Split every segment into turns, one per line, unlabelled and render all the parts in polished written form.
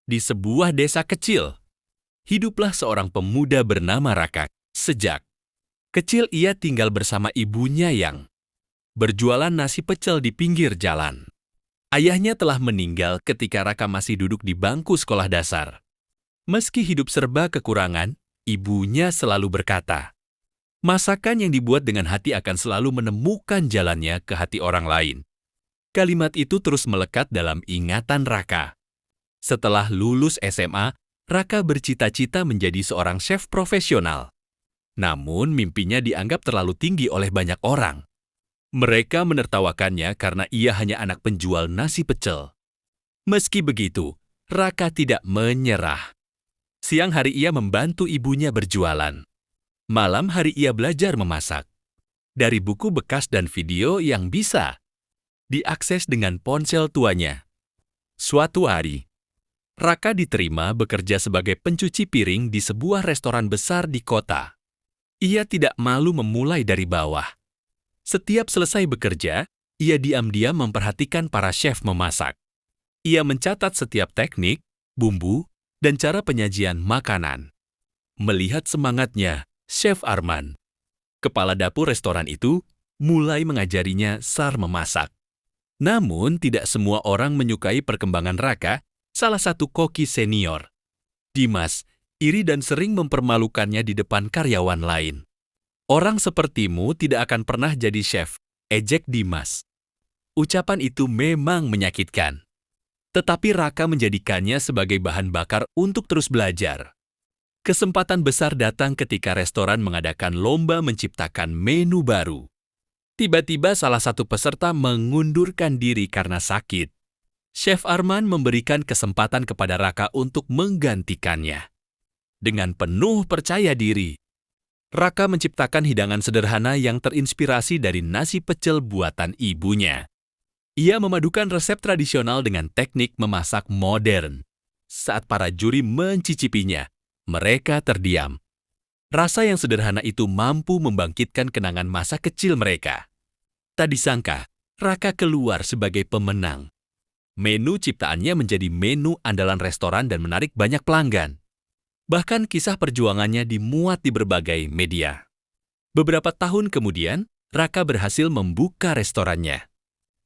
Di sebuah desa kecil, hiduplah seorang pemuda bernama Raka. Sejak kecil ia tinggal bersama ibunya yang berjualan nasi pecel di pinggir jalan. Ayahnya telah meninggal ketika Raka masih duduk di bangku sekolah dasar. Meski hidup serba kekurangan, ibunya selalu berkata, "Masakan yang dibuat dengan hati akan selalu menemukan jalannya ke hati orang lain." Kalimat itu terus melekat dalam ingatan Raka. Setelah lulus SMA, Raka bercita-cita menjadi seorang chef profesional. Namun mimpinya dianggap terlalu tinggi oleh banyak orang. Mereka menertawakannya karena ia hanya anak penjual nasi pecel. Meski begitu, Raka tidak menyerah. Siang hari ia membantu ibunya berjualan. Malam hari ia belajar memasak. Dari buku bekas dan video yang bisa diakses dengan ponsel tuanya. Suatu hari, Raka diterima bekerja sebagai pencuci piring di sebuah restoran besar di kota. Ia tidak malu memulai dari bawah. Setiap selesai bekerja, ia diam-diam memperhatikan para chef memasak. Ia mencatat setiap teknik, bumbu, dan cara penyajian makanan. Melihat semangatnya, Chef Arman, kepala dapur restoran itu, mulai mengajarinya cara memasak. Namun, tidak semua orang menyukai perkembangan Raka, salah satu koki senior. Dimas, iri dan sering mempermalukannya di depan karyawan lain. "Orang sepertimu tidak akan pernah jadi chef," ejek Dimas. Ucapan itu memang menyakitkan. Tetapi Raka menjadikannya sebagai bahan bakar untuk terus belajar. Kesempatan besar datang ketika restoran mengadakan lomba menciptakan menu baru. Tiba-tiba salah satu peserta mengundurkan diri karena sakit. Chef Arman memberikan kesempatan kepada Raka untuk menggantikannya. Dengan penuh percaya diri, Raka menciptakan hidangan sederhana yang terinspirasi dari nasi pecel buatan ibunya. Ia memadukan resep tradisional dengan teknik memasak modern. Saat para juri mencicipinya, mereka terdiam. Rasa yang sederhana itu mampu membangkitkan kenangan masa kecil mereka. Tak disangka, Raka keluar sebagai pemenang. Menu ciptaannya menjadi menu andalan restoran dan menarik banyak pelanggan. Bahkan kisah perjuangannya dimuat di berbagai media. Beberapa tahun kemudian, Raka berhasil membuka restorannya.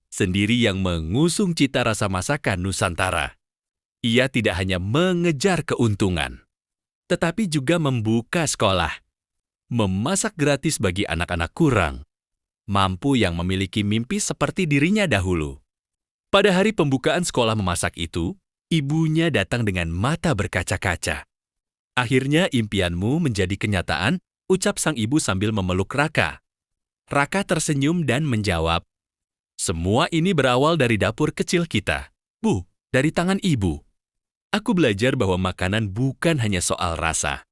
Sendiri yang mengusung cita rasa masakan Nusantara. Ia tidak hanya mengejar keuntungan, tetapi juga membuka sekolah. Memasak gratis bagi anak-anak kurang mampu yang memiliki mimpi seperti dirinya dahulu. Pada hari pembukaan sekolah memasak itu, ibunya datang dengan mata berkaca-kaca. "Akhirnya impianmu menjadi kenyataan," ucap sang ibu sambil memeluk Raka. Raka tersenyum dan menjawab, "Semua ini berawal dari dapur kecil kita. Bu, dari tangan ibu. Aku belajar bahwa makanan bukan hanya soal rasa,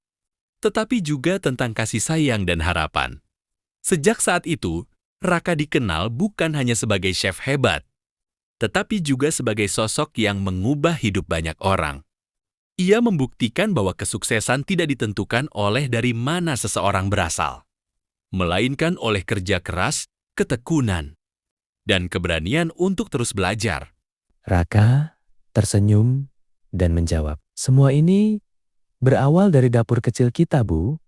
tetapi juga tentang kasih sayang dan harapan." Sejak saat itu, Raka dikenal bukan hanya sebagai chef hebat, tetapi juga sebagai sosok yang mengubah hidup banyak orang. Ia membuktikan bahwa kesuksesan tidak ditentukan oleh dari mana seseorang berasal, melainkan oleh kerja keras, ketekunan, dan keberanian untuk terus belajar.
Raka tersenyum dan menjawab, "Semua ini berawal dari dapur kecil kita, Bu.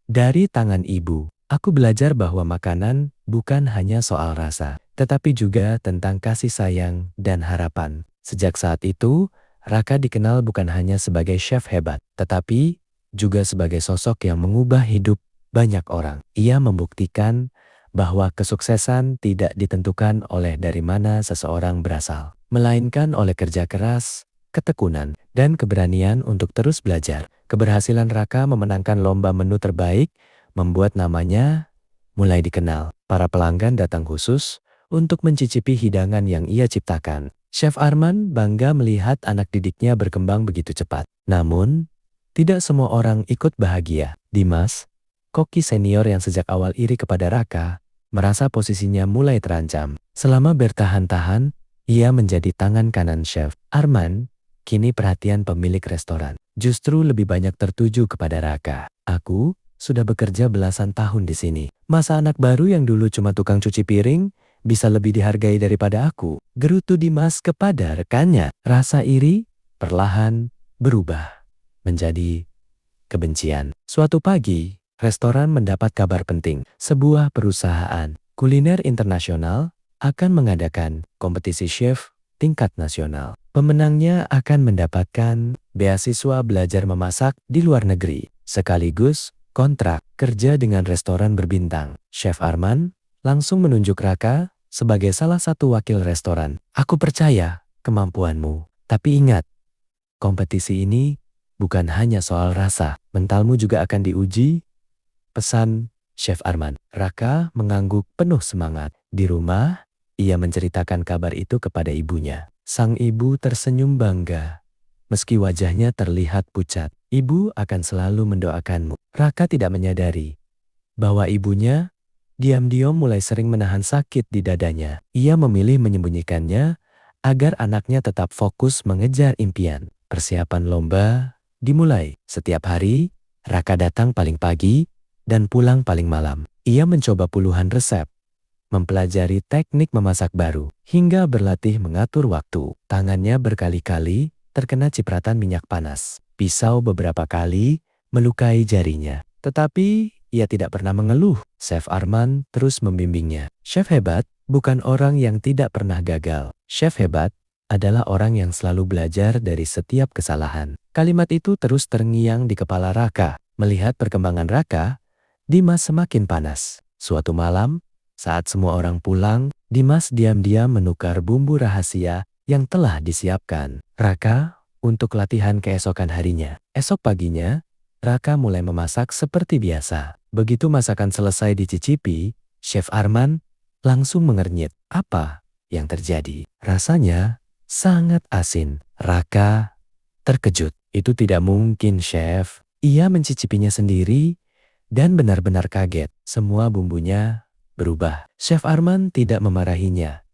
Dari tangan ibu, aku belajar bahwa makanan bukan hanya soal rasa, tetapi juga tentang kasih sayang dan harapan." Sejak saat itu, Raka dikenal bukan hanya sebagai chef hebat, tetapi juga sebagai sosok yang mengubah hidup banyak orang. Ia membuktikan bahwa kesuksesan tidak ditentukan oleh dari mana seseorang berasal, melainkan oleh kerja keras, ketekunan, dan keberanian untuk terus belajar. Keberhasilan Raka memenangkan lomba menu terbaik membuat namanya mulai dikenal. Para pelanggan datang khusus untuk mencicipi hidangan yang ia ciptakan. Chef Arman bangga melihat anak didiknya berkembang begitu cepat. Namun, tidak semua orang ikut bahagia. Dimas, koki senior yang sejak awal iri kepada Raka, merasa posisinya mulai terancam. Selama bertahan-tahan, ia menjadi tangan kanan chef Arman. Kini perhatian pemilik restoran justru lebih banyak tertuju kepada Raka. "Aku sudah bekerja belasan tahun di sini. Masa anak baru yang dulu cuma tukang cuci piring bisa lebih dihargai daripada aku?" gerutu Dimas kepada rekannya. Rasa iri perlahan berubah menjadi kebencian. Suatu pagi, restoran mendapat kabar penting. Sebuah perusahaan kuliner internasional akan mengadakan kompetisi chef tingkat nasional. Pemenangnya akan mendapatkan beasiswa belajar memasak di luar negeri, sekaligus kontrak kerja dengan restoran berbintang. Chef Arman langsung menunjuk Raka sebagai salah satu wakil restoran. Aku percaya kemampuanmu, tapi ingat, kompetisi ini bukan hanya soal rasa, mentalmu juga akan diuji, pesan Chef Arman. Raka mengangguk penuh semangat. Di rumah, ia menceritakan kabar itu kepada ibunya. Sang ibu tersenyum bangga. Meski wajahnya terlihat pucat, ibu akan selalu mendoakanmu. Raka tidak menyadari bahwa ibunya diam-diam mulai sering menahan sakit di dadanya. Ia memilih menyembunyikannya agar anaknya tetap fokus mengejar impian. Persiapan lomba dimulai. Setiap hari, Raka datang paling pagi dan pulang paling malam. Ia mencoba puluhan resep, mempelajari teknik memasak baru, hingga berlatih mengatur waktu. Tangannya berkali-kali terkena cipratan minyak panas. Pisau beberapa kali melukai jarinya. Tetapi ia tidak pernah mengeluh. Chef Arman terus membimbingnya. Chef hebat bukan orang yang tidak pernah gagal. Chef hebat adalah orang yang selalu belajar dari setiap kesalahan. Kalimat itu terus terngiang di kepala Raka. Melihat perkembangan Raka, Dimas semakin panas. Suatu malam, saat semua orang pulang, Dimas diam-diam menukar bumbu rahasia yang telah disiapkan Raka untuk latihan keesokan harinya. Esok paginya, Raka mulai memasak seperti biasa. Begitu masakan selesai dicicipi, Chef Arman langsung mengernyit. Apa yang terjadi? Rasanya sangat asin. Raka terkejut. Itu tidak mungkin, Chef. Ia mencicipinya sendiri dan benar-benar kaget. Semua bumbunya berubah. Chef Arman tidak memarahinya,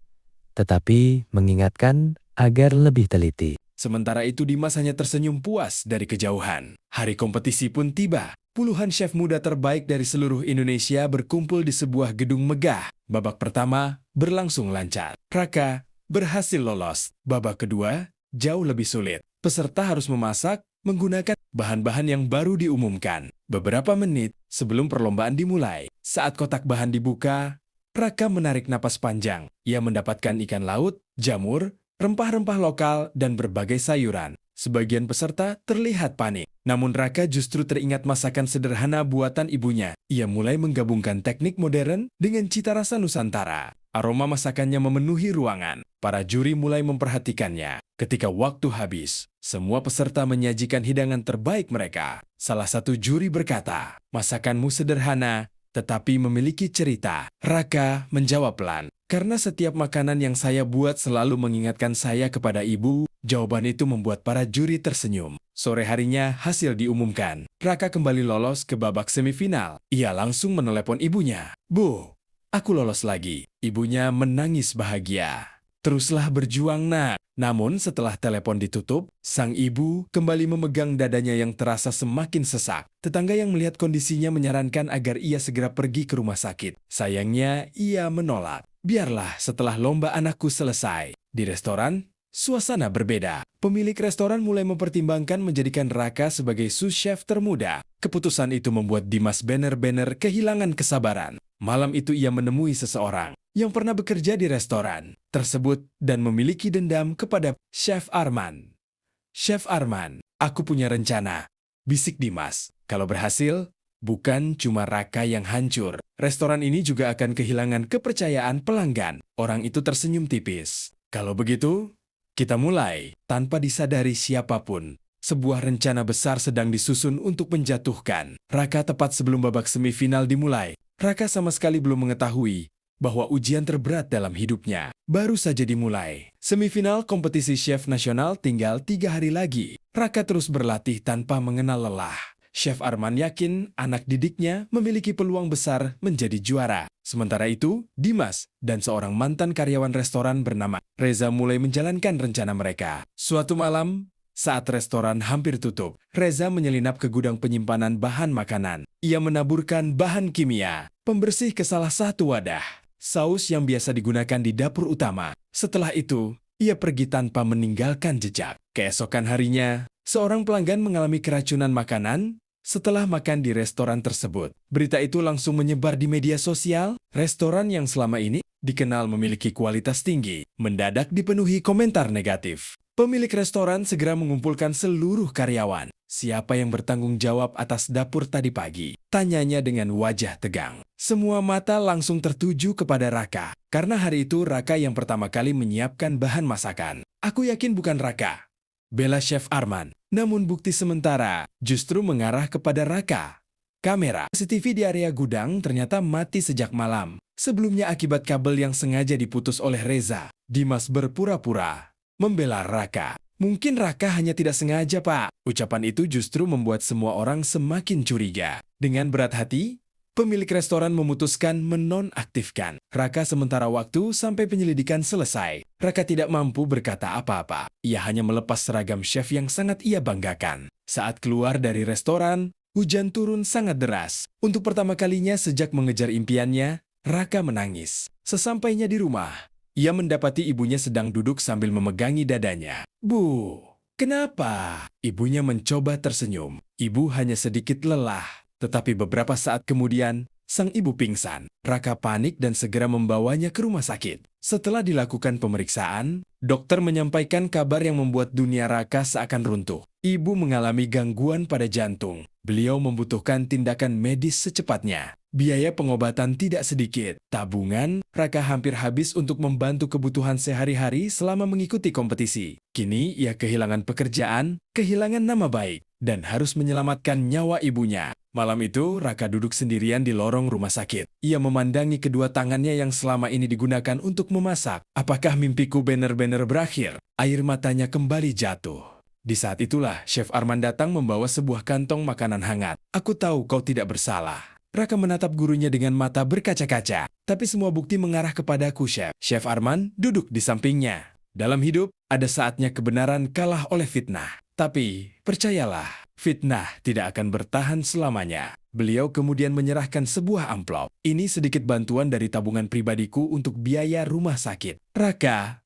tetapi mengingatkan agar lebih teliti.
Sementara itu Dimas hanya tersenyum puas dari kejauhan. Hari kompetisi pun tiba. Puluhan chef muda terbaik dari seluruh Indonesia berkumpul di sebuah gedung megah. Babak pertama berlangsung lancar. Raka berhasil lolos. Babak kedua jauh lebih sulit. Peserta harus memasak menggunakan bahan-bahan yang baru diumumkan. Beberapa menit sebelum perlombaan dimulai, saat kotak bahan dibuka, Raka menarik napas panjang. Ia mendapatkan ikan laut, jamur, rempah-rempah lokal, dan berbagai sayuran. Sebagian peserta terlihat panik. Namun Raka justru teringat masakan sederhana buatan ibunya. Ia mulai menggabungkan teknik modern dengan cita rasa Nusantara. Aroma masakannya memenuhi ruangan. Para juri mulai memperhatikannya. Ketika waktu habis, semua peserta menyajikan hidangan terbaik mereka. Salah satu juri berkata, "Masakanmu sederhana, tetapi memiliki cerita." Raka menjawab pelan, "Karena setiap makanan yang saya buat selalu mengingatkan saya kepada ibu." Jawaban itu membuat para juri tersenyum. Sore harinya hasil diumumkan. Raka kembali lolos ke babak semifinal. Ia langsung menelepon ibunya. "Bu, aku lolos lagi." Ibunya menangis bahagia. "Teruslah berjuang, nak." Namun setelah telepon ditutup, sang ibu kembali memegang dadanya yang terasa semakin sesak. Tetangga yang melihat kondisinya menyarankan agar ia segera pergi ke rumah sakit. Sayangnya, ia menolak. "Biarlah setelah lomba anakku selesai." Di restoran, suasana berbeda. Pemilik restoran mulai mempertimbangkan menjadikan Raka sebagai sous chef termuda. Keputusan itu membuat Dimas benar-benar kehilangan kesabaran. Malam itu ia menemui seseorang yang pernah bekerja di restoran tersebut dan memiliki dendam kepada Chef Arman. "Chef Arman, aku punya rencana," bisik Dimas. "Kalau berhasil, bukan cuma Raka yang hancur. Restoran ini juga akan kehilangan kepercayaan pelanggan." Orang itu tersenyum tipis. "Kalau begitu, kita mulai." Tanpa disadari siapapun, sebuah rencana besar sedang disusun untuk menjatuhkan Raka tepat sebelum babak semifinal dimulai. Raka sama sekali belum mengetahui bahwa ujian terberat dalam hidupnya baru saja dimulai. Semifinal kompetisi chef nasional tinggal 3 hari lagi. Raka terus berlatih tanpa mengenal lelah. Chef Arman yakin anak didiknya memiliki peluang besar menjadi juara. Sementara itu, Dimas dan seorang mantan karyawan restoran bernama Reza mulai menjalankan rencana mereka. Suatu malam, saat restoran hampir tutup, Reza menyelinap ke gudang penyimpanan bahan makanan. Ia menaburkan bahan kimia, pembersih ke salah satu wadah, saus yang biasa digunakan di dapur utama. Setelah itu, ia pergi tanpa meninggalkan jejak. Keesokan harinya, Seorang pelanggan mengalami keracunan makanan setelah makan di restoran tersebut. Berita itu langsung menyebar di media sosial. Restoran yang selama ini dikenal memiliki kualitas tinggi mendadak dipenuhi komentar negatif. Pemilik restoran segera mengumpulkan seluruh karyawan. Siapa yang bertanggung jawab atas dapur tadi pagi? Tanyanya dengan wajah tegang. Semua mata langsung tertuju kepada Raka. Karena hari itu Raka yang pertama kali menyiapkan bahan masakan. Aku yakin bukan Raka, bela Chef Arman. Namun bukti sementara justru mengarah kepada Raka. Kamera CCTV di area gudang ternyata mati sejak malam. Sebelumnya akibat kabel yang sengaja diputus oleh Reza. Dimas berpura-pura membela Raka. Mungkin Raka hanya tidak sengaja, Pak. Ucapan itu justru membuat semua orang semakin curiga. Dengan berat hati, pemilik restoran memutuskan menonaktifkan Raka sementara waktu sampai penyelidikan selesai. Raka tidak mampu berkata apa-apa. Ia hanya melepas seragam chef yang sangat ia banggakan. Saat keluar dari restoran, hujan turun sangat deras. Untuk pertama kalinya sejak mengejar impiannya, Raka menangis. Sesampainya di rumah, ia mendapati ibunya sedang duduk sambil memegangi dadanya. "Bu, kenapa?" Ibunya mencoba tersenyum. Ibu hanya sedikit lelah. Tetapi beberapa saat kemudian, sang ibu pingsan. Raka panik dan segera membawanya ke rumah sakit. Setelah dilakukan pemeriksaan, dokter menyampaikan kabar yang membuat dunia Raka seakan runtuh. Ibu mengalami gangguan pada jantung. Beliau membutuhkan tindakan medis secepatnya. Biaya pengobatan tidak sedikit. Tabungan, Raka hampir habis untuk membantu kebutuhan sehari-hari selama mengikuti kompetisi. Kini ia kehilangan pekerjaan, kehilangan nama baik, dan harus menyelamatkan nyawa ibunya. Malam itu, Raka duduk sendirian di lorong rumah sakit. Ia memandangi kedua tangannya yang selama ini digunakan untuk memasak. Apakah mimpiku benar-benar berakhir? Air matanya kembali jatuh. Di saat itulah, Chef Arman datang membawa sebuah kantong makanan hangat. "Aku tahu kau tidak bersalah." Raka menatap gurunya dengan mata berkaca-kaca. "Tapi semua bukti mengarah kepadaku, Chef." Chef Arman duduk di sampingnya. Dalam hidup, ada saatnya kebenaran kalah oleh fitnah. Tapi, percayalah, fitnah tidak akan bertahan selamanya. Beliau kemudian menyerahkan sebuah amplop. "Ini sedikit bantuan dari tabungan pribadiku untuk biaya rumah sakit." Raka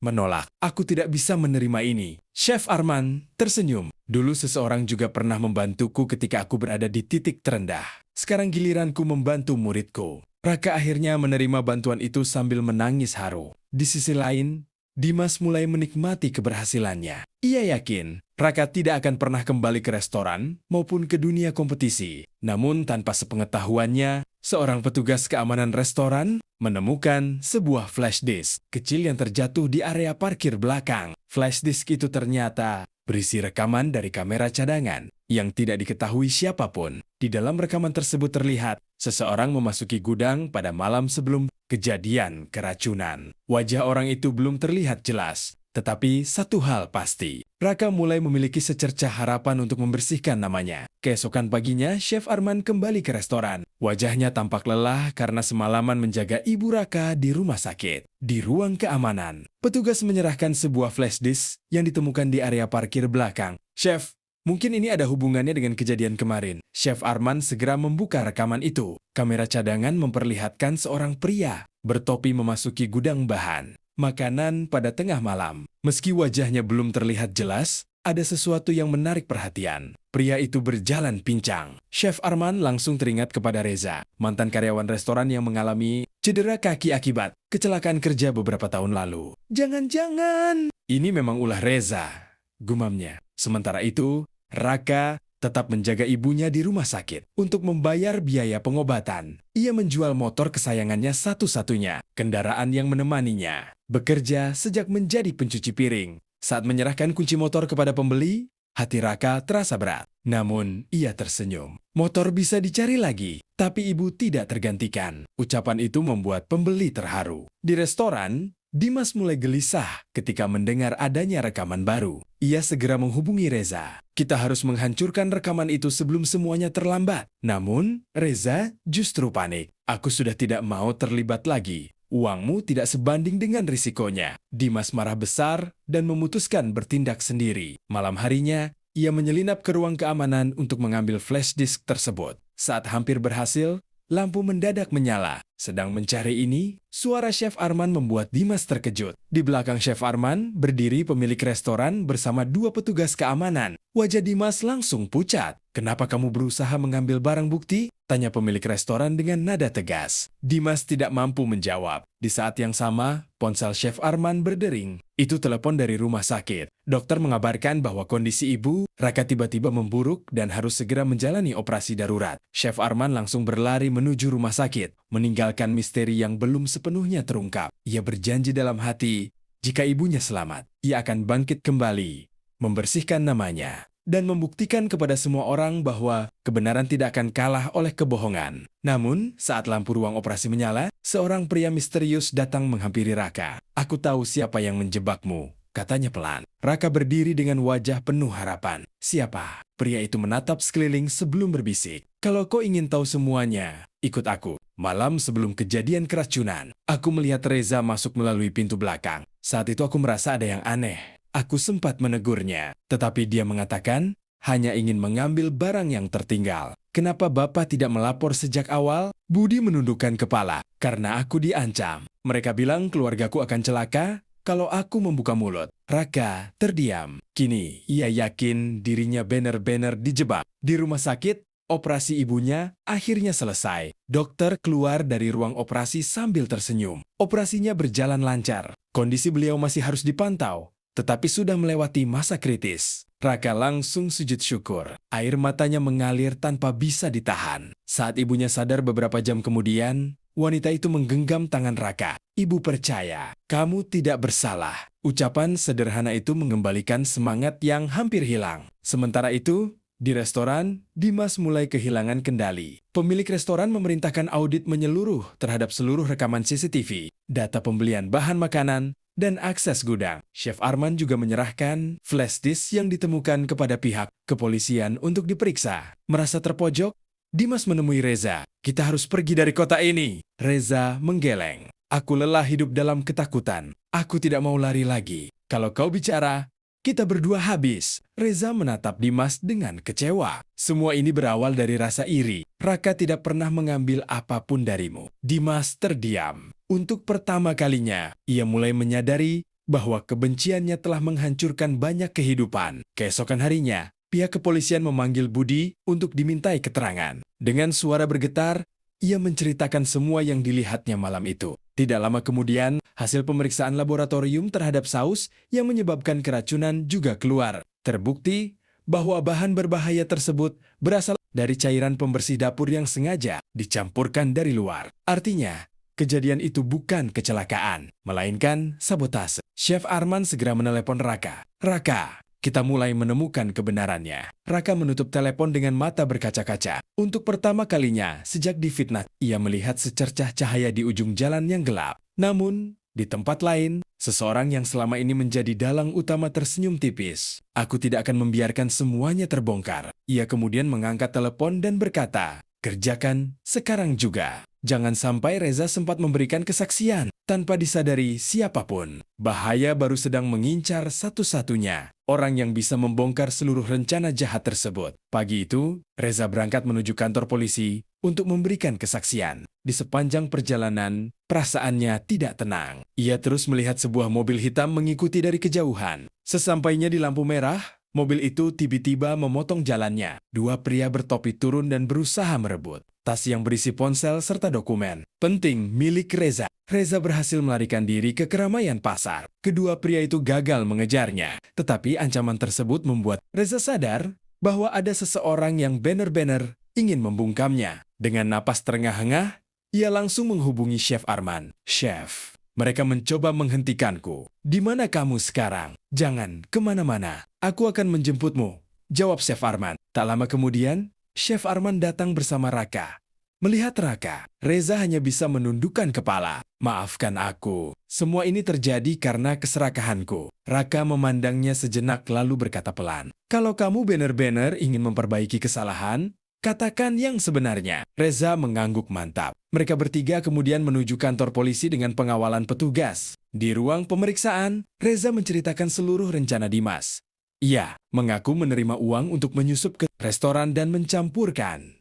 menolak. "Aku tidak bisa menerima ini." Chef Arman tersenyum. "Dulu seseorang juga pernah membantuku ketika aku berada di titik terendah. Sekarang giliranku membantu muridku." Raka akhirnya menerima bantuan itu sambil menangis haru. Di sisi lain, Dimas mulai menikmati keberhasilannya. Ia yakin Raka tidak akan pernah kembali ke restoran maupun ke dunia kompetisi. Namun tanpa sepengetahuannya, seorang petugas keamanan restoran menemukan sebuah flash disk kecil yang terjatuh di area parkir belakang. Flash disk itu ternyata berisi rekaman dari kamera cadangan yang tidak diketahui siapapun. Di dalam rekaman tersebut terlihat seseorang memasuki gudang pada malam sebelum kejadian keracunan. Wajah orang itu belum terlihat jelas. Tetapi satu hal pasti, Raka mulai memiliki secercah harapan untuk membersihkan namanya. Keesokan paginya, Chef Arman kembali ke restoran. Wajahnya tampak lelah karena semalaman menjaga ibu Raka di rumah sakit. Di ruang keamanan, petugas menyerahkan sebuah flash disk yang ditemukan di area parkir belakang. "Chef, mungkin ini ada hubungannya dengan kejadian kemarin." Chef Arman segera membuka rekaman itu. Kamera cadangan memperlihatkan seorang pria bertopi memasuki gudang bahan makanan pada tengah malam. Meski wajahnya belum terlihat jelas, ada sesuatu yang menarik perhatian. Pria itu berjalan pincang. Chef Arman langsung teringat kepada Reza, mantan karyawan restoran yang mengalami cedera kaki akibat kecelakaan kerja beberapa tahun lalu. "Jangan-jangan ini memang ulah Reza," gumamnya. Sementara itu, Raka tetap menjaga ibunya di rumah sakit untuk membayar biaya pengobatan. Ia menjual motor kesayangannya satu-satunya, kendaraan yang menemaninya. Bekerja sejak menjadi pencuci piring. Saat menyerahkan kunci motor kepada pembeli, hati Raka terasa berat. Namun, ia tersenyum. Motor bisa dicari lagi, tapi ibu tidak tergantikan. Ucapan itu membuat pembeli terharu. Di restoran, Dimas mulai gelisah ketika mendengar adanya rekaman baru. Ia segera menghubungi Reza. "Kita harus menghancurkan rekaman itu sebelum semuanya terlambat." Namun, Reza justru panik. "Aku sudah tidak mau terlibat lagi. Uangmu tidak sebanding dengan risikonya." Dimas marah besar dan memutuskan bertindak sendiri. Malam harinya, ia menyelinap ke ruang keamanan untuk mengambil flash disk tersebut. Saat hampir berhasil, lampu mendadak menyala. Sedang mencari ini, suara Chef Arman membuat Dimas terkejut. Di belakang Chef Arman, berdiri pemilik restoran bersama dua petugas keamanan. Wajah Dimas langsung pucat. "Kenapa kamu berusaha mengambil barang bukti?" tanya pemilik restoran dengan nada tegas. Dimas tidak mampu menjawab. Di saat yang sama, ponsel Chef Arman berdering. Itu telepon dari rumah sakit. Dokter mengabarkan bahwa kondisi ibu, Raka, tiba-tiba memburuk dan harus segera menjalani operasi darurat. Chef Arman langsung berlari menuju rumah sakit, meninggalkan misteri yang belum sepenuhnya terungkap. Ia berjanji dalam hati, jika ibunya selamat, ia akan bangkit kembali, membersihkan namanya, dan membuktikan kepada semua orang bahwa kebenaran tidak akan kalah oleh kebohongan. Namun, saat lampu ruang operasi menyala, seorang pria misterius datang menghampiri Raka. "Aku tahu siapa yang menjebakmu," katanya pelan. Raka berdiri dengan wajah penuh harapan. "Siapa?" Pria itu menatap sekeliling sebelum berbisik. "Kalau kau ingin tahu semuanya, ikut aku." Malam sebelum kejadian keracunan, aku melihat Reza masuk melalui pintu belakang. Saat itu aku merasa ada yang aneh. Aku sempat menegurnya, tetapi dia mengatakan hanya ingin mengambil barang yang tertinggal. "Kenapa Bapak tidak melapor sejak awal?" Budi menundukkan kepala. "Karena aku diancam. Mereka bilang keluargaku akan celaka kalau aku membuka mulut." Raka terdiam. Kini ia yakin dirinya benar-benar dijebak. Di rumah sakit, operasi ibunya akhirnya selesai. Dokter keluar dari ruang operasi sambil tersenyum. Operasinya berjalan lancar. Kondisi beliau masih harus dipantau, tetapi sudah melewati masa kritis. Raka langsung sujud syukur. Air matanya mengalir tanpa bisa ditahan. Saat ibunya sadar beberapa jam kemudian, wanita itu menggenggam tangan Raka. "Ibu percaya, kamu tidak bersalah." Ucapan sederhana itu mengembalikan semangat yang hampir hilang. Sementara itu, di restoran, Dimas mulai kehilangan kendali. Pemilik restoran memerintahkan audit menyeluruh terhadap seluruh rekaman CCTV, data pembelian bahan makanan, dan akses gudang. Chef Arman juga menyerahkan flash disk yang ditemukan kepada pihak kepolisian untuk diperiksa. Merasa terpojok, Dimas menemui Reza. "Kita harus pergi dari kota ini." Reza menggeleng. "Aku lelah hidup dalam ketakutan. Aku tidak mau lari lagi. Kalau kau bicara, kita berdua habis." Reza menatap Dimas dengan kecewa. "Semua ini berawal dari rasa iri. Raka tidak pernah mengambil apapun darimu." Dimas terdiam. Untuk pertama kalinya, ia mulai menyadari bahwa kebenciannya telah menghancurkan banyak kehidupan. Keesokan harinya, pihak kepolisian memanggil Budi untuk dimintai keterangan. Dengan suara bergetar, ia menceritakan semua yang dilihatnya malam itu. Tidak lama kemudian, hasil pemeriksaan laboratorium terhadap saus yang menyebabkan keracunan juga keluar. Terbukti bahwa bahan berbahaya tersebut berasal dari cairan pembersih dapur yang sengaja dicampurkan dari luar. Artinya, kejadian itu bukan kecelakaan, melainkan sabotase. Chef Arman segera menelepon Raka. "Raka, kita mulai menemukan kebenarannya." Raka menutup telepon dengan mata berkaca-kaca. Untuk pertama kalinya sejak difitnah, ia melihat secercah cahaya di ujung jalan yang gelap. Namun, di tempat lain, seseorang yang selama ini menjadi dalang utama tersenyum tipis. "Aku tidak akan membiarkan semuanya terbongkar." Ia kemudian mengangkat telepon dan berkata, "Kerjakan sekarang juga." Jangan sampai Reza sempat memberikan kesaksian tanpa disadari siapapun. Bahaya baru sedang mengincar satu-satunya orang yang bisa membongkar seluruh rencana jahat tersebut. Pagi itu, Reza berangkat menuju kantor polisi untuk memberikan kesaksian. Di sepanjang perjalanan, perasaannya tidak tenang. Ia terus melihat sebuah mobil hitam mengikuti dari kejauhan. Sesampainya di lampu merah, mobil itu tiba-tiba memotong jalannya. Dua pria bertopi turun dan berusaha merebut tas yang berisi ponsel serta dokumen penting milik Reza. Reza berhasil melarikan diri ke keramaian pasar. Kedua pria itu gagal mengejarnya, tetapi ancaman tersebut membuat Reza sadar bahwa ada seseorang yang benar-benar ingin membungkamnya. Dengan napas terengah-engah, ia langsung menghubungi Chef Arman. "Chef, mereka mencoba menghentikanku. Di mana kamu sekarang? Jangan kemana-mana. Aku akan menjemputmu," jawab Chef Arman. Tak lama kemudian, Chef Arman datang bersama Raka. Melihat Raka, Reza hanya bisa menundukkan kepala. "Maafkan aku. Semua ini terjadi karena keserakahanku." Raka memandangnya sejenak lalu berkata pelan, "Kalau kamu benar-benar ingin memperbaiki kesalahan, katakan yang sebenarnya." Reza mengangguk mantap. Mereka bertiga kemudian menuju kantor polisi dengan pengawalan petugas. Di ruang pemeriksaan, Reza menceritakan seluruh rencana Dimas. Ia mengaku menerima uang untuk menyusup ke restoran dan mencampurkan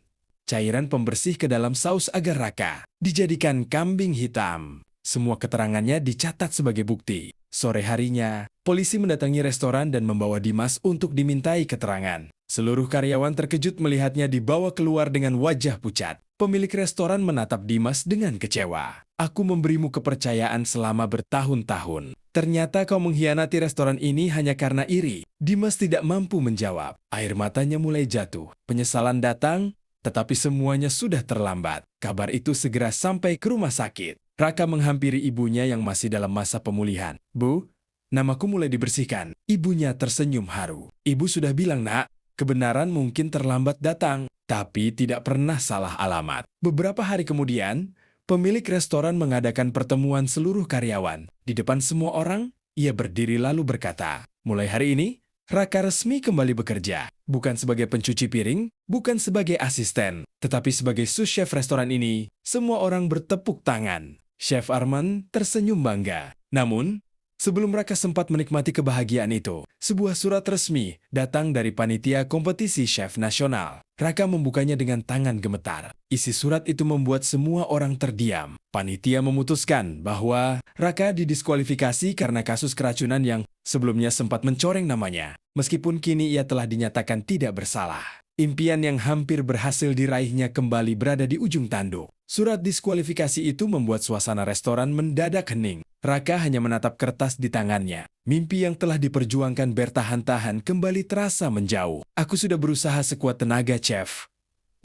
cairan pembersih ke dalam saus agar Raka dijadikan kambing hitam. Semua keterangannya dicatat sebagai bukti. Sore harinya, polisi mendatangi restoran dan membawa Dimas untuk dimintai keterangan. Seluruh karyawan terkejut melihatnya dibawa keluar dengan wajah pucat. Pemilik restoran menatap Dimas dengan kecewa. Aku memberimu kepercayaan selama bertahun-tahun. Ternyata kau mengkhianati restoran ini hanya karena iri. Dimas tidak mampu menjawab. Air matanya mulai jatuh. Penyesalan datang, tetapi semuanya sudah terlambat. Kabar itu segera sampai ke rumah sakit. Raka menghampiri ibunya yang masih dalam masa pemulihan. Bu, namaku mulai dibersihkan. Ibunya tersenyum haru. Ibu sudah bilang, nak, kebenaran mungkin terlambat datang, tapi tidak pernah salah alamat. Beberapa hari kemudian, pemilik restoran mengadakan pertemuan seluruh karyawan. Di depan semua orang, ia berdiri lalu berkata, mulai hari ini, Raka resmi kembali bekerja. Bukan sebagai pencuci piring, bukan sebagai asisten, tetapi sebagai sous chef restoran ini. Semua orang bertepuk tangan. Chef Arman tersenyum bangga. Namun, sebelum Raka sempat menikmati kebahagiaan itu, sebuah surat resmi datang dari panitia kompetisi chef nasional. Raka membukanya dengan tangan gemetar. Isi surat itu membuat semua orang terdiam. Panitia memutuskan bahwa Raka didiskualifikasi karena kasus keracunan yang sebelumnya sempat mencoreng namanya. Meskipun kini ia telah dinyatakan tidak bersalah. Impian yang hampir berhasil diraihnya kembali berada di ujung tanduk. Surat diskualifikasi itu membuat suasana restoran mendadak hening. Raka hanya menatap kertas di tangannya. Mimpi yang telah diperjuangkan bertahan-tahan kembali terasa menjauh. Aku sudah berusaha sekuat tenaga, Chef.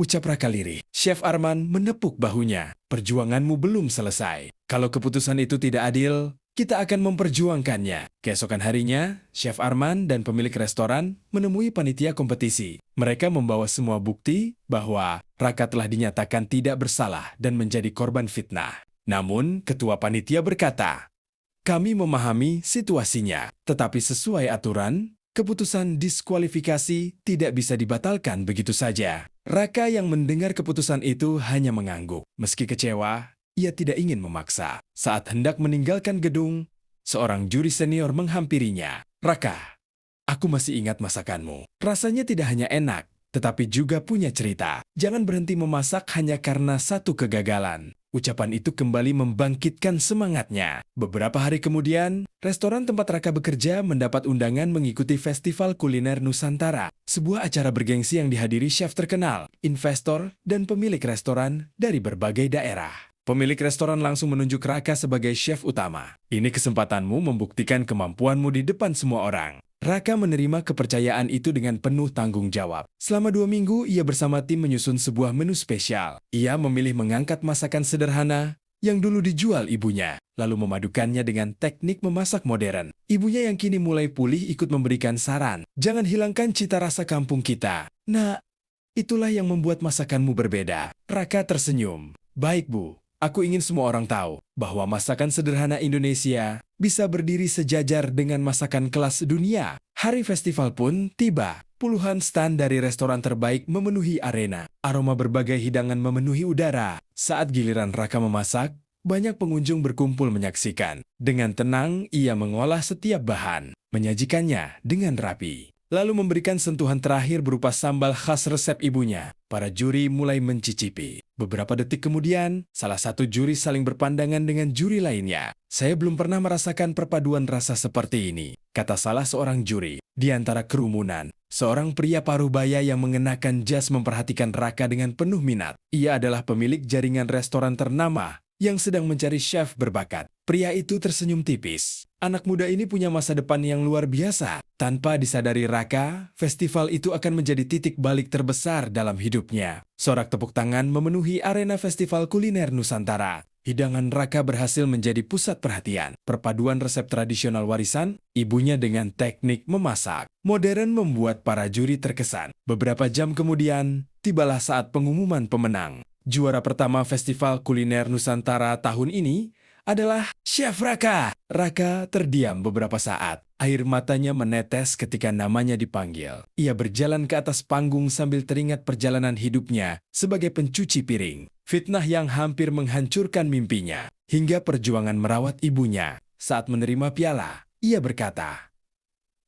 Ucap Raka lirih. Chef Arman menepuk bahunya. Perjuanganmu belum selesai. Kalau keputusan itu tidak adil, kita akan memperjuangkannya. Keesokan harinya, Chef Arman dan pemilik restoran menemui panitia kompetisi. Mereka membawa semua bukti bahwa Raka telah dinyatakan tidak bersalah dan menjadi korban fitnah. Namun, ketua panitia berkata, kami memahami situasinya, tetapi sesuai aturan, keputusan diskualifikasi tidak bisa dibatalkan begitu saja. Raka yang mendengar keputusan itu hanya mengangguk. Meski kecewa, ia tidak ingin memaksa. Saat hendak meninggalkan gedung, seorang juri senior menghampirinya. Raka, aku masih ingat masakanmu. Rasanya tidak hanya enak, tetapi juga punya cerita. Jangan berhenti memasak hanya karena satu kegagalan. Ucapan itu kembali membangkitkan semangatnya. Beberapa hari kemudian, restoran tempat Raka bekerja mendapat undangan mengikuti Festival Kuliner Nusantara, sebuah acara bergengsi yang dihadiri chef terkenal, investor, dan pemilik restoran dari berbagai daerah. Pemilik restoran langsung menunjuk Raka sebagai chef utama. Ini kesempatanmu membuktikan kemampuanmu di depan semua orang. Raka menerima kepercayaan itu dengan penuh tanggung jawab. Selama 2 minggu, ia bersama tim menyusun sebuah menu spesial. Ia memilih mengangkat masakan sederhana yang dulu dijual ibunya, lalu memadukannya dengan teknik memasak modern. Ibunya yang kini mulai pulih ikut memberikan saran. Jangan hilangkan cita rasa kampung kita. Nah, itulah yang membuat masakanmu berbeda. Raka tersenyum. Baik, Bu. Aku ingin semua orang tahu bahwa masakan sederhana Indonesia bisa berdiri sejajar dengan masakan kelas dunia. Hari festival pun tiba. Puluhan stand dari restoran terbaik memenuhi arena. Aroma berbagai hidangan memenuhi udara. Saat giliran Raka memasak, banyak pengunjung berkumpul menyaksikan. Dengan tenang, ia mengolah setiap bahan, menyajikannya dengan rapi. Lalu memberikan sentuhan terakhir berupa sambal khas resep ibunya. Para juri mulai mencicipi. Beberapa detik kemudian, salah satu juri saling berpandangan dengan juri lainnya. Saya belum pernah merasakan perpaduan rasa seperti ini, kata salah seorang juri. Di antara kerumunan, seorang pria parubaya yang mengenakan jas memperhatikan Raka dengan penuh minat. Ia adalah pemilik jaringan restoran ternama yang sedang mencari chef berbakat. Pria itu tersenyum tipis. Anak muda ini punya masa depan yang luar biasa. Tanpa disadari Raka, festival itu akan menjadi titik balik terbesar dalam hidupnya. Sorak tepuk tangan memenuhi arena Festival Kuliner Nusantara. Hidangan Raka berhasil menjadi pusat perhatian. Perpaduan resep tradisional warisan, ibunya dengan teknik memasak modern membuat para juri terkesan. Beberapa jam kemudian, tibalah saat pengumuman pemenang. Juara pertama Festival Kuliner Nusantara tahun ini adalah Chef Raka. Raka terdiam beberapa saat. Air matanya menetes ketika namanya dipanggil. Ia berjalan ke atas panggung sambil teringat perjalanan hidupnya sebagai pencuci piring. Fitnah yang hampir menghancurkan mimpinya. Hingga perjuangan merawat ibunya. Saat menerima piala, ia berkata,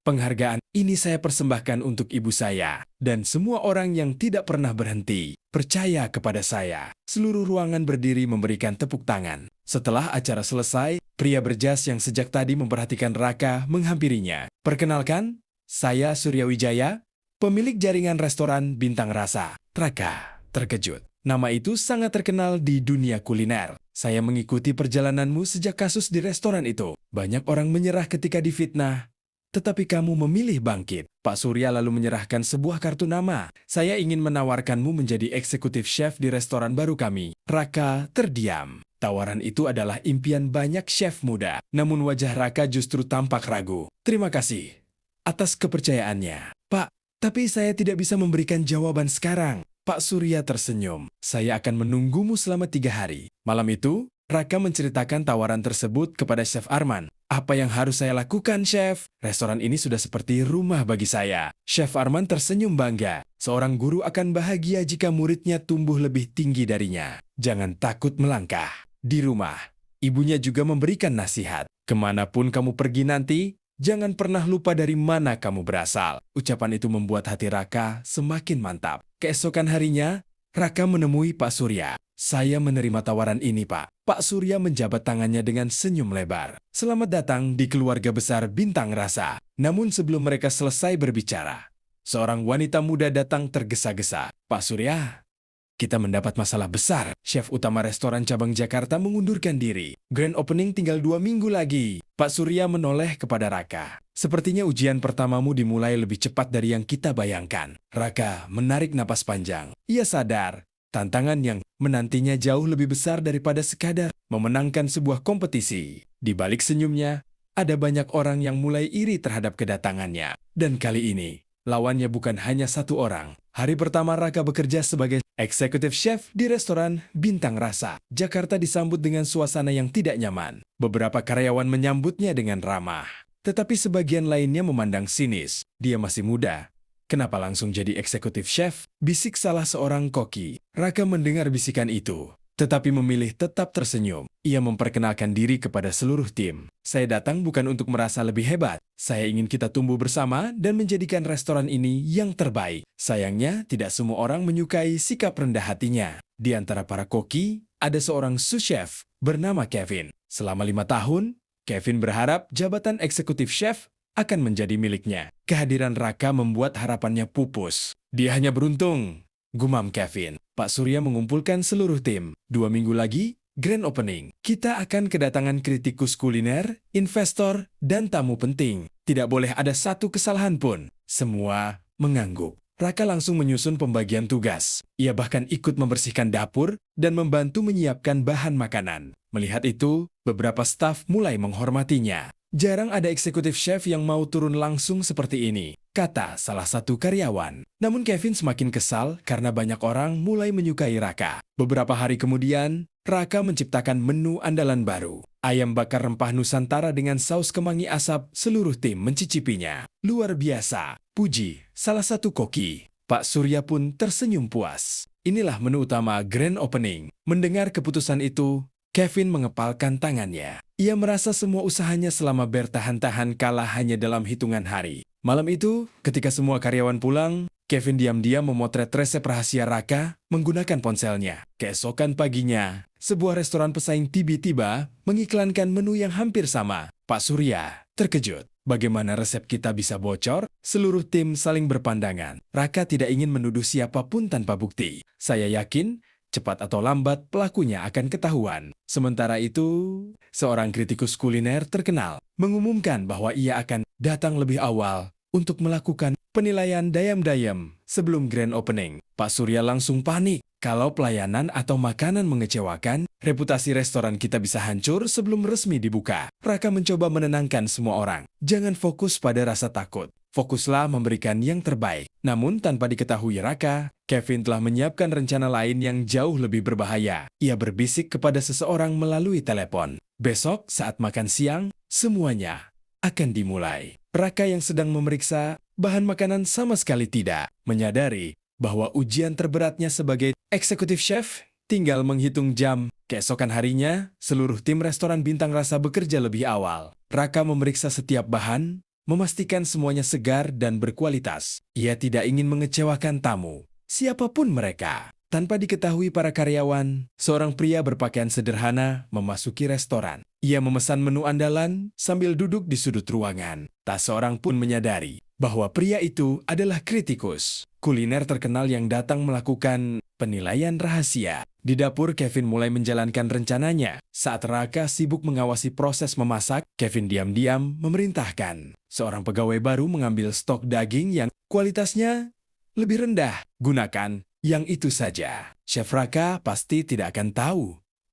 Penghargaan ini saya persembahkan untuk ibu saya dan semua orang yang tidak pernah berhenti percaya kepada saya. Seluruh ruangan berdiri memberikan tepuk tangan. Setelah acara selesai, pria berjas yang sejak tadi memperhatikan Raka menghampirinya. Perkenalkan, saya Surya Wijaya, pemilik jaringan restoran Bintang Rasa. Raka terkejut. Nama itu sangat terkenal di dunia kuliner. Saya mengikuti perjalananmu sejak kasus di restoran itu. Banyak orang menyerah ketika difitnah. Tetapi kamu memilih bangkit. Pak Surya lalu menyerahkan sebuah kartu nama. Saya ingin menawarkanmu menjadi eksekutif chef di restoran baru kami. Raka terdiam. Tawaran itu adalah impian banyak chef muda. Namun wajah Raka justru tampak ragu. Terima kasih atas kepercayaannya. Pak, tapi saya tidak bisa memberikan jawaban sekarang. Pak Surya tersenyum. Saya akan menunggumu selama 3 hari. Malam itu, Raka menceritakan tawaran tersebut kepada Chef Arman. Apa yang harus saya lakukan, Chef? Restoran ini sudah seperti rumah bagi saya. Chef Arman tersenyum bangga. Seorang guru akan bahagia jika muridnya tumbuh lebih tinggi darinya. Jangan takut melangkah. Di rumah, ibunya juga memberikan nasihat. Kemanapun kamu pergi nanti, jangan pernah lupa dari mana kamu berasal. Ucapan itu membuat hati Raka semakin mantap. Keesokan harinya, Raka menemui Pak Surya. Saya menerima tawaran ini, Pak. Pak Surya menjabat tangannya dengan senyum lebar. Selamat datang di keluarga besar Bintang Rasa. Namun sebelum mereka selesai berbicara, seorang wanita muda datang tergesa-gesa. Pak Surya, kita mendapat masalah besar. Chef utama restoran cabang Jakarta mengundurkan diri. Grand opening tinggal 2 minggu lagi. Pak Surya menoleh kepada Raka. Sepertinya ujian pertamamu dimulai lebih cepat dari yang kita bayangkan. Raka menarik napas panjang. Ia sadar, tantangan yang menantinya jauh lebih besar daripada sekadar memenangkan sebuah kompetisi. Di balik senyumnya, ada banyak orang yang mulai iri terhadap kedatangannya. Dan kali ini, lawannya bukan hanya satu orang. Hari pertama Raka bekerja sebagai eksekutif chef di restoran Bintang Rasa. Jakarta disambut dengan suasana yang tidak nyaman. Beberapa karyawan menyambutnya dengan ramah. Tetapi sebagian lainnya memandang sinis. Dia masih muda. Kenapa langsung jadi eksekutif chef? Bisik salah seorang koki. Raka mendengar bisikan itu, tetapi memilih tetap tersenyum. Ia memperkenalkan diri kepada seluruh tim. Saya datang bukan untuk merasa lebih hebat. Saya ingin kita tumbuh bersama dan menjadikan restoran ini yang terbaik. Sayangnya, tidak semua orang menyukai sikap rendah hatinya. Di antara para koki, ada seorang sous chef bernama Kevin. Selama 5 tahun, Kevin berharap jabatan eksekutif chef akan menjadi miliknya. Kehadiran Raka membuat harapannya pupus. Dia hanya beruntung, gumam Kevin. Pak Surya mengumpulkan seluruh tim. 2 minggu lagi, grand opening. Kita akan kedatangan kritikus kuliner, investor, dan tamu penting. Tidak boleh ada satu kesalahan pun. Semua mengangguk. Raka langsung menyusun pembagian tugas. Ia bahkan ikut membersihkan dapur dan membantu menyiapkan bahan makanan. Melihat itu, beberapa staf mulai menghormatinya. Jarang ada eksekutif chef yang mau turun langsung seperti ini, kata salah satu karyawan. Namun Kevin semakin kesal karena banyak orang mulai menyukai Raka. Beberapa hari kemudian, Raka menciptakan menu andalan baru. Ayam bakar rempah Nusantara dengan saus kemangi asap, seluruh tim mencicipinya. Luar biasa, puji salah satu koki. Pak Surya pun tersenyum puas. Inilah menu utama grand opening. Mendengar keputusan itu, Kevin mengepalkan tangannya. Ia merasa semua usahanya selama bertahan-tahan kalah hanya dalam hitungan hari. Malam itu, ketika semua karyawan pulang, Kevin diam-diam memotret resep rahasia Raka menggunakan ponselnya. Keesokan paginya, sebuah restoran pesaing tiba-tiba mengiklankan menu yang hampir sama. Pak Surya terkejut. Bagaimana resep kita bisa bocor? Seluruh tim saling berpandangan. Raka tidak ingin menuduh siapapun tanpa bukti. Saya yakin, cepat atau lambat pelakunya akan ketahuan. Sementara itu, seorang kritikus kuliner terkenal mengumumkan bahwa ia akan datang lebih awal untuk melakukan penilaian dayam-dayam sebelum grand opening. Pak Surya langsung panik. Kalau pelayanan atau makanan mengecewakan, reputasi restoran kita bisa hancur sebelum resmi dibuka. Raka mencoba menenangkan semua orang. Jangan fokus pada rasa takut. Fokuslah memberikan yang terbaik. Namun tanpa diketahui Raka, Kevin telah menyiapkan rencana lain yang jauh lebih berbahaya. Ia berbisik kepada seseorang melalui telepon. Besok saat makan siang, semuanya akan dimulai. Raka yang sedang memeriksa bahan makanan sama sekali tidak menyadari bahwa ujian terberatnya sebagai eksekutif chef tinggal menghitung jam. Keesokan harinya, seluruh tim restoran Bintang Rasa bekerja lebih awal. Raka memeriksa setiap bahan, memastikan semuanya segar dan berkualitas. Ia tidak ingin mengecewakan tamu, siapapun mereka. Tanpa diketahui para karyawan, seorang pria berpakaian sederhana memasuki restoran. Ia memesan menu andalan sambil duduk di sudut ruangan. Tak seorang pun menyadari bahwa pria itu adalah kritikus kuliner terkenal yang datang melakukan penilaian rahasia. Di dapur, Kevin mulai menjalankan rencananya. Saat Raka sibuk mengawasi proses memasak, Kevin diam-diam memerintahkan seorang pegawai baru mengambil stok daging yang kualitasnya lebih rendah. Gunakan yang itu saja. Chef Raka pasti tidak akan tahu,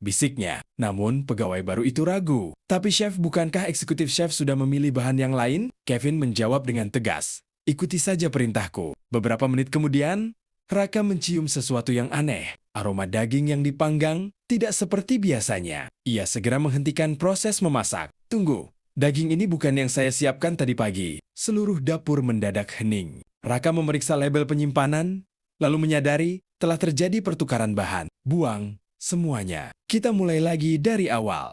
bisiknya. Namun, pegawai baru itu ragu. Tapi chef, bukankah eksekutif chef sudah memilih bahan yang lain? Kevin menjawab dengan tegas. Ikuti saja perintahku. Beberapa menit kemudian, Raka mencium sesuatu yang aneh. Aroma daging yang dipanggang tidak seperti biasanya. Ia segera menghentikan proses memasak. Tunggu, daging ini bukan yang saya siapkan tadi pagi. Seluruh dapur mendadak hening. Raka memeriksa label penyimpanan, lalu menyadari telah terjadi pertukaran bahan. Buang semuanya. Kita mulai lagi dari awal.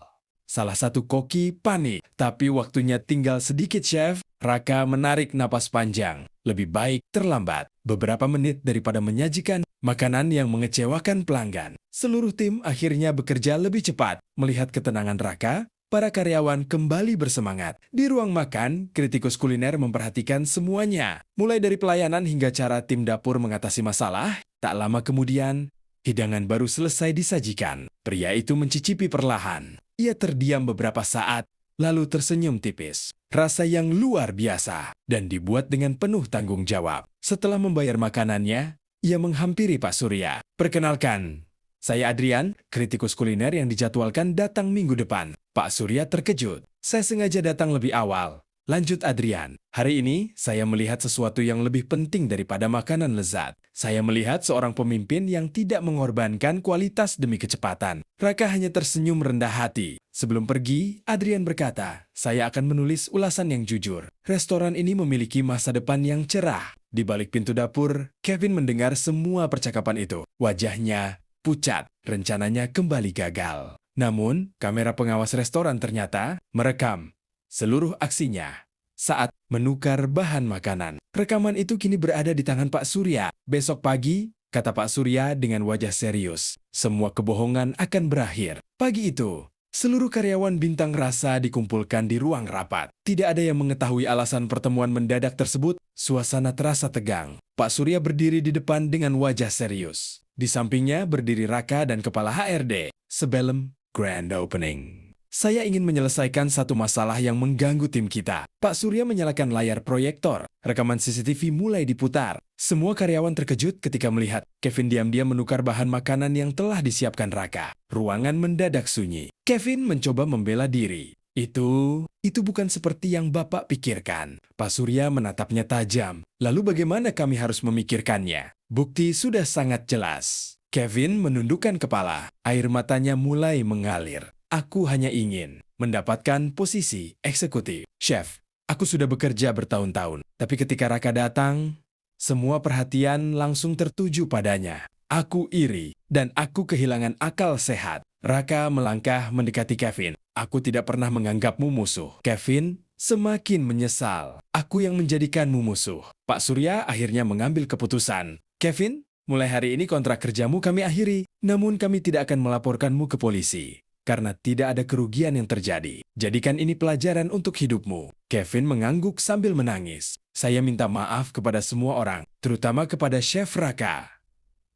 Salah satu koki panik, tapi waktunya tinggal sedikit, chef. Raka menarik napas panjang. Lebih baik terlambat beberapa menit daripada menyajikan makanan yang mengecewakan pelanggan. Seluruh tim akhirnya bekerja lebih cepat. Melihat ketenangan Raka, para karyawan kembali bersemangat. Di ruang makan, kritikus kuliner memperhatikan semuanya. Mulai dari pelayanan hingga cara tim dapur mengatasi masalah. Tak lama kemudian, hidangan baru selesai disajikan. Pria itu mencicipi perlahan. Ia terdiam beberapa saat, lalu tersenyum tipis. Rasa yang luar biasa dan dibuat dengan penuh tanggung jawab. Setelah membayar makanannya, ia menghampiri Pak Surya. Perkenalkan, saya Adrian, kritikus kuliner yang dijadwalkan datang minggu depan. Pak Surya terkejut. Saya sengaja datang lebih awal. Lanjut Adrian. Hari ini, saya melihat sesuatu yang lebih penting daripada makanan lezat. Saya melihat seorang pemimpin yang tidak mengorbankan kualitas demi kecepatan. Raka hanya tersenyum rendah hati. Sebelum pergi, Adrian berkata, saya akan menulis ulasan yang jujur. Restoran ini memiliki masa depan yang cerah. Di balik pintu dapur, Kevin mendengar semua percakapan itu. Wajahnya pucat, rencananya kembali gagal. Namun, kamera pengawas restoran ternyata merekam seluruh aksinya saat menukar bahan makanan. Rekaman itu kini berada di tangan Pak Surya. Besok pagi, kata Pak Surya dengan wajah serius, semua kebohongan akan berakhir. Pagi itu, seluruh karyawan Bintang Rasa dikumpulkan di ruang rapat. Tidak ada yang mengetahui alasan pertemuan mendadak tersebut. Suasana terasa tegang. Pak Surya berdiri di depan dengan wajah serius. Di sampingnya berdiri Raka dan kepala HRD. Sebelum grand opening, saya ingin menyelesaikan satu masalah yang mengganggu tim kita. Pak Surya menyalakan layar proyektor. Rekaman CCTV mulai diputar. Semua karyawan terkejut ketika melihat Kevin diam-diam menukar bahan makanan yang telah disiapkan Raka. Ruangan mendadak sunyi. Kevin mencoba membela diri. Itu bukan seperti yang Bapak pikirkan. Pak Surya menatapnya tajam. Lalu bagaimana kami harus memikirkannya? Bukti sudah sangat jelas. Kevin menundukkan kepala. Air matanya mulai mengalir. Aku hanya ingin mendapatkan posisi eksekutif. Chef, aku sudah bekerja bertahun-tahun. Tapi ketika Raka datang, semua perhatian langsung tertuju padanya. Aku iri dan aku kehilangan akal sehat. Raka melangkah mendekati Kevin. Aku tidak pernah menganggapmu musuh. Kevin semakin menyesal. Aku yang menjadikanmu musuh. Pak Surya akhirnya mengambil keputusan. Kevin, mulai hari ini kontrak kerjamu kami akhiri. Namun kami tidak akan melaporkanmu ke polisi. Karena tidak ada kerugian yang terjadi. Jadikan ini pelajaran untuk hidupmu. Kevin mengangguk sambil menangis. Saya minta maaf kepada semua orang, terutama kepada Chef Raka.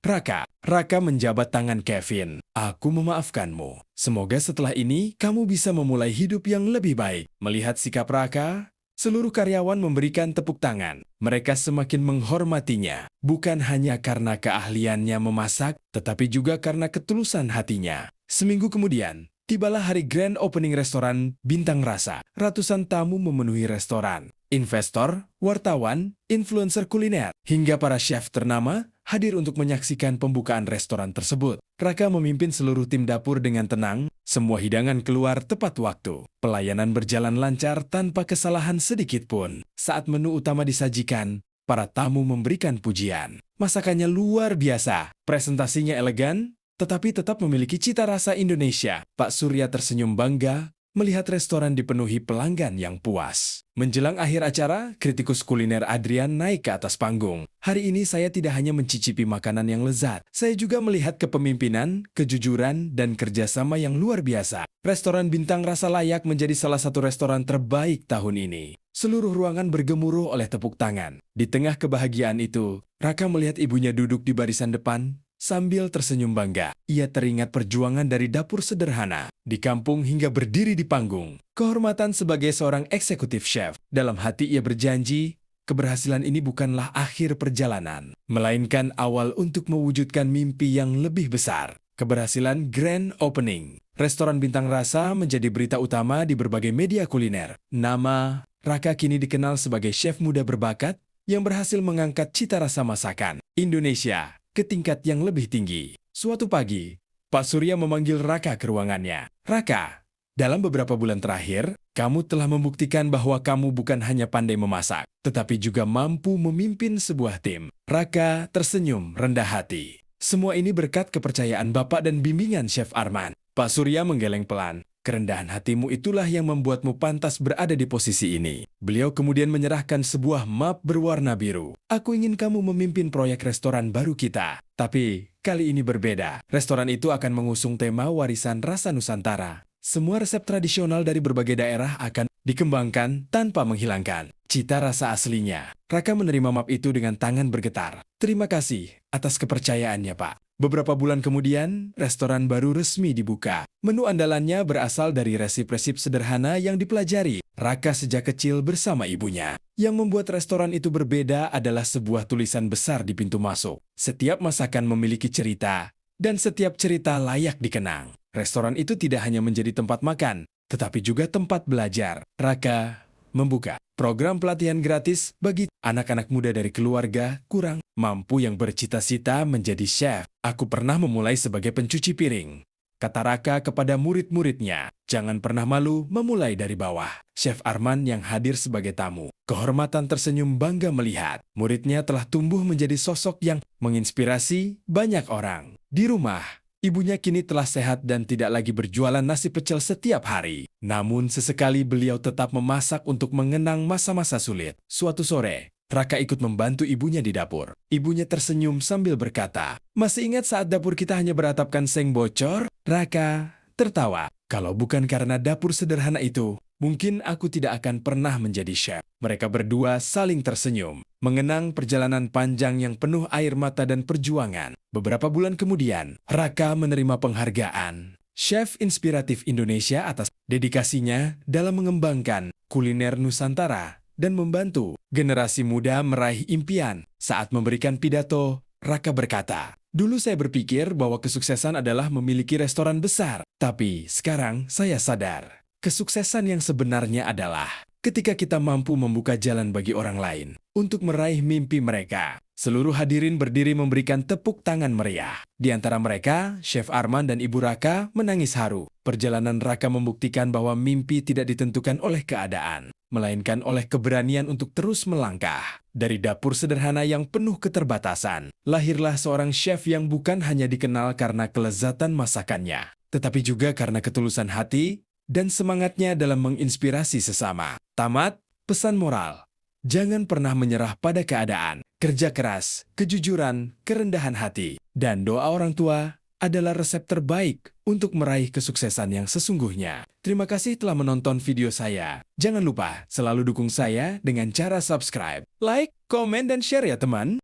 Raka menjabat tangan Kevin. Aku memaafkanmu. Semoga setelah ini kamu bisa memulai hidup yang lebih baik. Melihat sikap Raka, seluruh karyawan memberikan tepuk tangan. Mereka semakin menghormatinya, bukan hanya karena keahliannya memasak, tetapi juga karena ketulusan hatinya. Seminggu kemudian, tibalah hari grand opening restoran Bintang Rasa. Ratusan tamu memenuhi restoran. Investor, wartawan, influencer kuliner, hingga para chef ternama hadir untuk menyaksikan pembukaan restoran tersebut. Raka memimpin seluruh tim dapur dengan tenang. Semua hidangan keluar tepat waktu. Pelayanan berjalan lancar tanpa kesalahan sedikit pun. Saat menu utama disajikan, para tamu memberikan pujian. Masakannya luar biasa, presentasinya elegan, tetapi tetap memiliki cita rasa Indonesia. Pak Surya tersenyum bangga melihat restoran dipenuhi pelanggan yang puas. Menjelang akhir acara, kritikus kuliner Adrian naik ke atas panggung. Hari ini saya tidak hanya mencicipi makanan yang lezat, saya juga melihat kepemimpinan, kejujuran, dan kerjasama yang luar biasa. Restoran Bintang Rasa layak menjadi salah satu restoran terbaik tahun ini. Seluruh ruangan bergemuruh oleh tepuk tangan. Di tengah kebahagiaan itu, Raka melihat ibunya duduk di barisan depan, sambil tersenyum bangga. Ia teringat perjuangan dari dapur sederhana, di kampung hingga berdiri di panggung. Kehormatan sebagai seorang eksekutif chef. Dalam hati ia berjanji, keberhasilan ini bukanlah akhir perjalanan, melainkan awal untuk mewujudkan mimpi yang lebih besar. Keberhasilan Grand Opening. Restoran Bintang Rasa menjadi berita utama di berbagai media kuliner. Nama Raka kini dikenal sebagai chef muda berbakat yang berhasil mengangkat cita rasa masakan Indonesia ke tingkat yang lebih tinggi. Suatu pagi, Pak Surya memanggil Raka ke ruangannya. Raka, dalam beberapa bulan terakhir, kamu telah membuktikan bahwa kamu bukan hanya pandai memasak, tetapi juga mampu memimpin sebuah tim. Raka tersenyum rendah hati. Semua ini berkat kepercayaan Bapak dan bimbingan Chef Arman. Pak Surya menggeleng pelan. Kerendahan hatimu itulah yang membuatmu pantas berada di posisi ini. Beliau kemudian menyerahkan sebuah map berwarna biru. Aku ingin kamu memimpin proyek restoran baru kita. Tapi, kali ini berbeda. Restoran itu akan mengusung tema warisan rasa Nusantara. Semua resep tradisional dari berbagai daerah akan dikembangkan tanpa menghilangkan cita rasa aslinya. Raka menerima map itu dengan tangan bergetar. Terima kasih atas kepercayaannya, Pak. Beberapa bulan kemudian, restoran baru resmi dibuka. Menu andalannya berasal dari resep-resep sederhana yang dipelajari Raka sejak kecil bersama ibunya. Yang membuat restoran itu berbeda adalah sebuah tulisan besar di pintu masuk. Setiap masakan memiliki cerita, dan setiap cerita layak dikenang. Restoran itu tidak hanya menjadi tempat makan, tetapi juga tempat belajar. Raka membuka program pelatihan gratis bagi anak-anak muda dari keluarga kurang mampu yang bercita-cita menjadi chef. Aku pernah memulai sebagai pencuci piring, kata Raka kepada murid-muridnya. Jangan pernah malu memulai dari bawah. Chef Arman yang hadir sebagai tamu, kehormatan tersenyum bangga melihat muridnya telah tumbuh menjadi sosok yang menginspirasi banyak orang. Di rumah, ibunya kini telah sehat dan tidak lagi berjualan nasi pecel setiap hari. Namun sesekali beliau tetap memasak untuk mengenang masa-masa sulit. Suatu sore, Raka ikut membantu ibunya di dapur. Ibunya tersenyum sambil berkata, "Masih ingat saat dapur kita hanya beratapkan seng bocor?" Raka tertawa. Kalau bukan karena dapur sederhana itu, mungkin aku tidak akan pernah menjadi chef. Mereka berdua saling tersenyum, mengenang perjalanan panjang yang penuh air mata dan perjuangan. Beberapa bulan kemudian, Raka menerima penghargaan Chef Inspiratif Indonesia atas dedikasinya dalam mengembangkan kuliner Nusantara dan membantu generasi muda meraih impian. Saat memberikan pidato, Raka berkata, "Dulu saya berpikir bahwa kesuksesan adalah memiliki restoran besar, tapi sekarang saya sadar, kesuksesan yang sebenarnya adalah ketika kita mampu membuka jalan bagi orang lain untuk meraih mimpi mereka." Seluruh hadirin berdiri memberikan tepuk tangan meriah. Di antara mereka, Chef Arman dan Ibu Raka menangis haru. Perjalanan Raka membuktikan bahwa mimpi tidak ditentukan oleh keadaan, melainkan oleh keberanian untuk terus melangkah. Dari dapur sederhana yang penuh keterbatasan, lahirlah seorang chef yang bukan hanya dikenal karena kelezatan masakannya, tetapi juga karena ketulusan hati dan semangatnya dalam menginspirasi sesama. Tamat, pesan moral. Jangan pernah menyerah pada keadaan. Kerja keras, kejujuran, kerendahan hati, dan doa orang tua adalah resep terbaik untuk meraih kesuksesan yang sesungguhnya. Terima kasih telah menonton video saya. Jangan lupa selalu dukung saya dengan cara subscribe, like, komen, dan share ya teman.